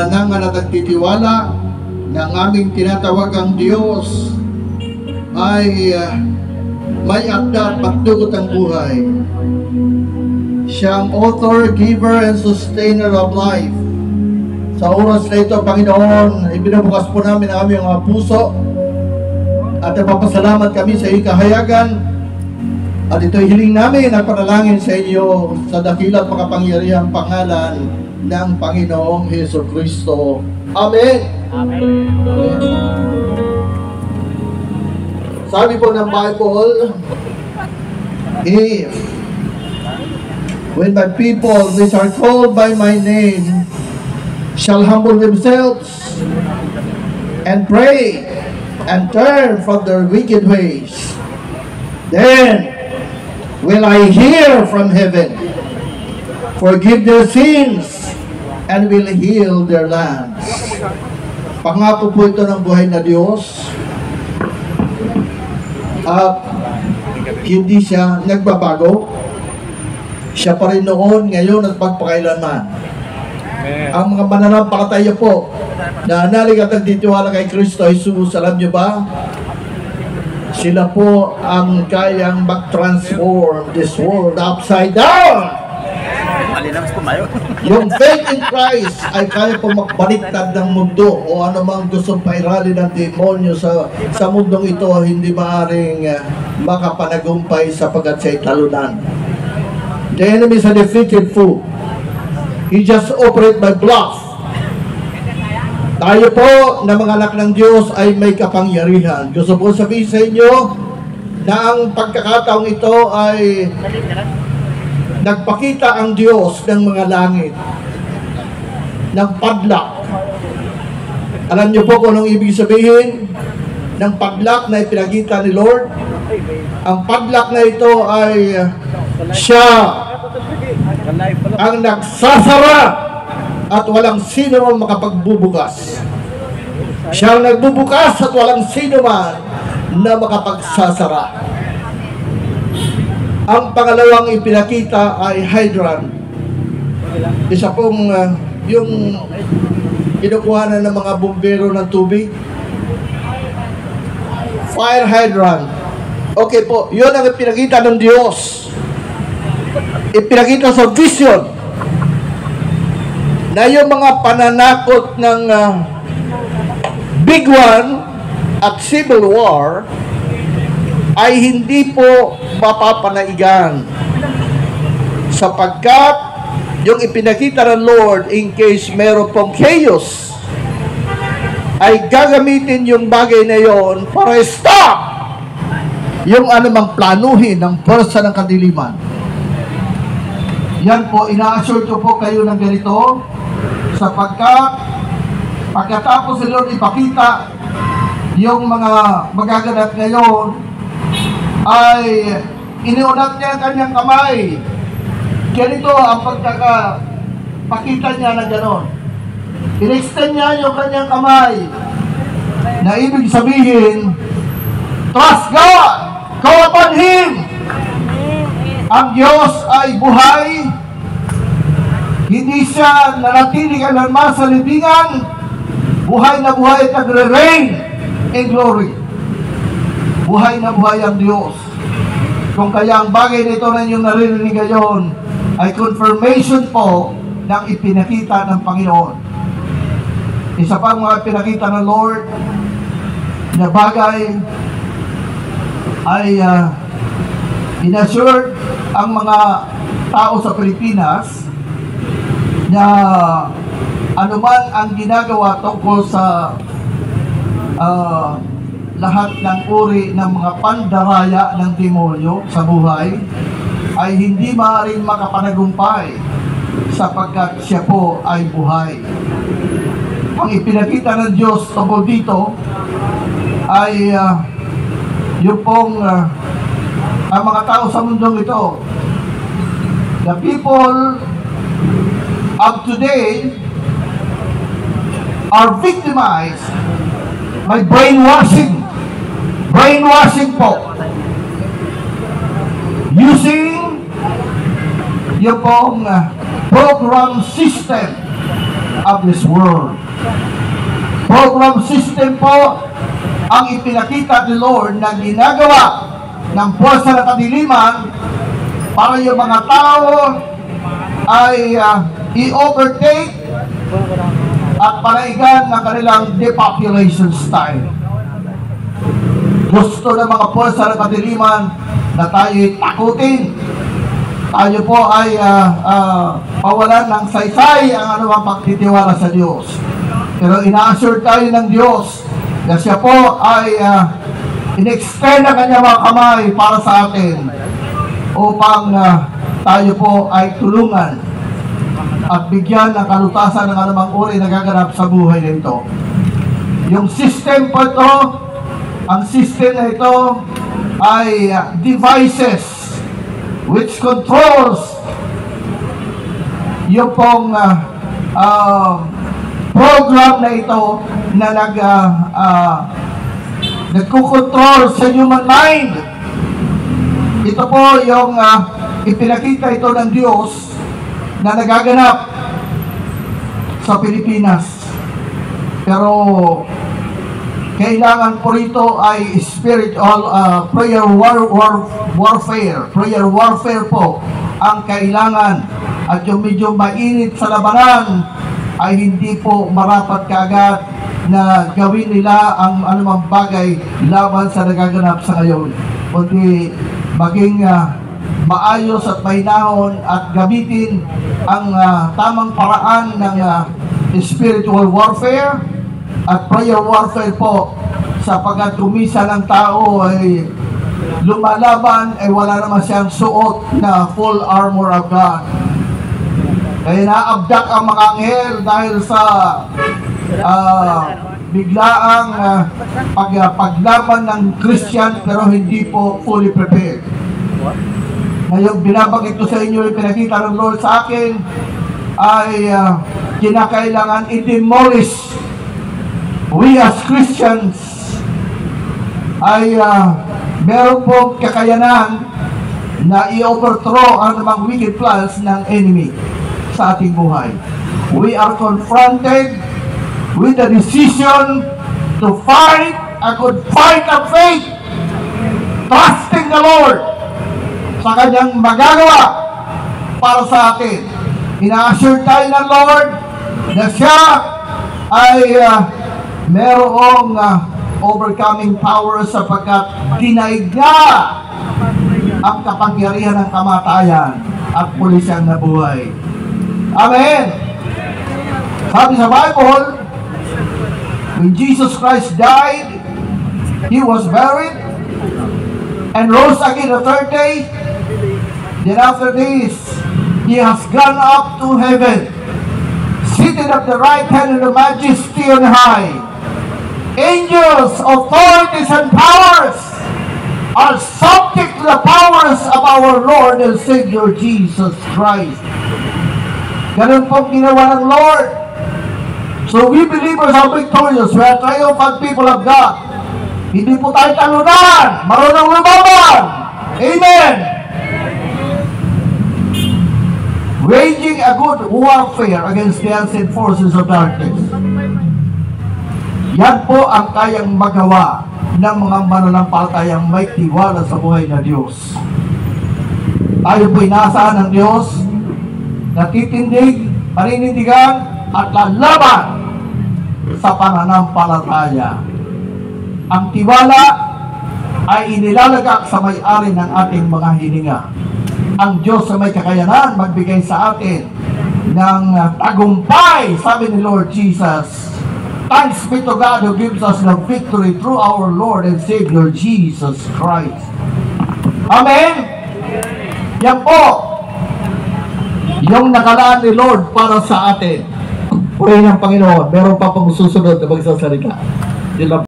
tanan nga nagtitiwala na ang aming tinatawagang Diyos ay may akda at pagdugot ang buhay. Siya ang author, giver, and sustainer of life. Sa oras na ito, Panginoon, ibinubukas po namin ang aming mga puso at napapasalamat kami sa iyong kahayagan. At ito'y hiling namin at panalangin sa inyo sa dakilang makapangyarihang pangalan ng Panginoong Hesus Kristo. Amen. Amen. Amen. Sabi po ng Bible, when my people which are called by my name shall humble themselves and pray and turn from their wicked ways, then will I hear from heaven, forgive their sins, and will heal their lands. Pangako po ito ng buhay na Diyos. At hindi siya nagbabago. Siya pa rin noon, ngayon at magpakailanman. Ang mga mananampalataya po na nalig at nagtitiwala kay Kristo Jesus, alam niyo ba? Sila po ang kayang mag-transform this world upside down. Yung faith in Christ ay kaya po magbaliktad ng mundo o anumang gustong pairali ng demonyo sa mundong ito, hindi maaaring makapanagumpay sapagkat siya'y talunan. The enemy is a defeated foe. He just operate by bluff. Tayo po na mga anak ng Diyos ay may kapangyarihan. Gusto po sabihin sa inyo na ang pagkakataong ito ay nagpakita ang Diyos ng mga langit ng padlak. Alam niyo po kung anong ibig sabihin ng padlak na ipinakita ni Lord? Ang padlak na ito ay siya ang nagsasara at walang sino man makapagbubukas. Siya ang nagbubukas at walang sino man na makapagsasara. Ang pangalawang ipinakita ay hydrant. Isa pong yung kinukuhanan ng mga bumbero ng tubig. Fire hydrant. Okay po, yun ang ipinakita ng Diyos. Ipinakita sa vision na yung mga pananakot ng Big One at Civil War ay hindi po mapapanaigan sapagkat yung ipinakita ng Lord in case meron pong chaos ay gagamitin yung bagay na yon para stop yung anumang planuhin ng pwersa ng kadiliman. Yan po, ina-assure ko po kayo ng ganito sapagkat pagkatapos ng Lord ipakita yung mga magaganap ngayon ay iniunat niya ang kanyang kamay. Ganito ang pagkakapakita niya na gano'n. In-extend niya yung kanyang kamay na ibig sabihin, trust God, call upon Him. Ang Diyos ay buhay. Hindi siya nanatiling alarma sa libingan. Buhay na buhay at nagre-reign in glory. Buhay na buhay ang Diyos. Kung kaya ang bagay nito na inyong naririnig ngayon ay confirmation po ng ipinakita ng Panginoon. Isa pang mga ipinakita ng Lord na bagay ay inassured ang mga tao sa Pilipinas na anuman ang ginagawa tungkol sa lahat ng uri ng mga pandaraya ng demonyo sa buhay ay hindi maaaring makapanagumpay sapagkat siya po ay buhay. Ang ipinakita ng Diyos tungkol dito ay yung pong ang mga tao sa mundong ito, the people of today are victimized by brainwashing po, using yung pong program system of this world. Program system po ang ipinakita ni Lord na ginagawa ng puwersa ng kadiliman para yung mga tao ay i-overtake at panaigan ng kanilang depopulation style. Gusto ng mga puwersa ng kadiliman na tayo'y takutin. Tayo po ay pawalan ng saysay ang anumang pagtitiwala sa Diyos. Pero ina-assure tayo ng Diyos na siya po ay in-extend ang kanyang mga kamay para sa atin upang tayo po ay tulungan at bigyan ng kalutasan ng anumang uri na gaganap sa buhay nito. Yung system po ito, ang system na ito ay devices which controls yung pong program na ito na nagkukontrol sa human mind. Ito po yung ipinakita ito ng Diyos na nagaganap sa Pilipinas. Pero kailangan po rito ay spiritual prayer warfare. Prayer warfare po ang kailangan. At yung medyo mainit sa labanan ay hindi po marapat kaagad na gawin nila ang anumang bagay laban sa nagaganap sa ngayon. Kundi maging maayos at mahinahon at gamitin ang tamang paraan ng spiritual warfare at prayer warfare po, sapagkat kumisa ng tao ay lumalaban ay wala naman siyang suot na full armor of God. Kaya naabdak ang mga anghel dahil sa biglaang paglaban ng Christian pero hindi po fully prepared. Ngayon binabanggit ko sa inyo, pinakita ng Lord sa akin ay kinakailangan i-demolish. We as Christians ay meron pong kakayanan na i-overthrow ang mga wicked plans ng enemy sa ating buhay. We are confronted with the decision to fight a good fight of faith, trusting the Lord sa kanyang magagawa para sa atin. Ina-assure tayo ng Lord na siya ay merong overcoming power sapagkat dinaig niya ang kapangyarihan ng kamatayan at muli siyang nabuhay. Amen! Sabi sa Bible, when Jesus Christ died, He was buried and rose again the third day. Then after this, He has gone up to heaven, seated at the right hand of the Majesty on high. Angels, authorities, and powers are subject to the powers of our Lord and Savior Jesus Christ. Ganun pong ginawa ng Lord. So we believers are victorious. We are triumphant people of God. Hindi po tayo talunan. Marunong lumaban. Amen. Waging a good warfare against the unseen forces of darkness. Yan po ang kayang magawa ng mga mananampalatayang may tiwala sa buhay na Diyos. Tayo po inaasahan ng Diyos na titindig, paninindigan at lalaban sa pananampalataya. Ang tiwala ay inilalagak sa may-ari ng ating mga hininga. Ang Diyos na may kakayanan magbigay sa atin ng tagumpay, sabi ni Lord Jesus. Thanks be to God who gives us the victory through our Lord and Savior Jesus Christ. Amen? Yan po yung nakalaan ni Lord para sa atin. Purihin ng Panginoon. Meron pa pang susunod na magsasalita.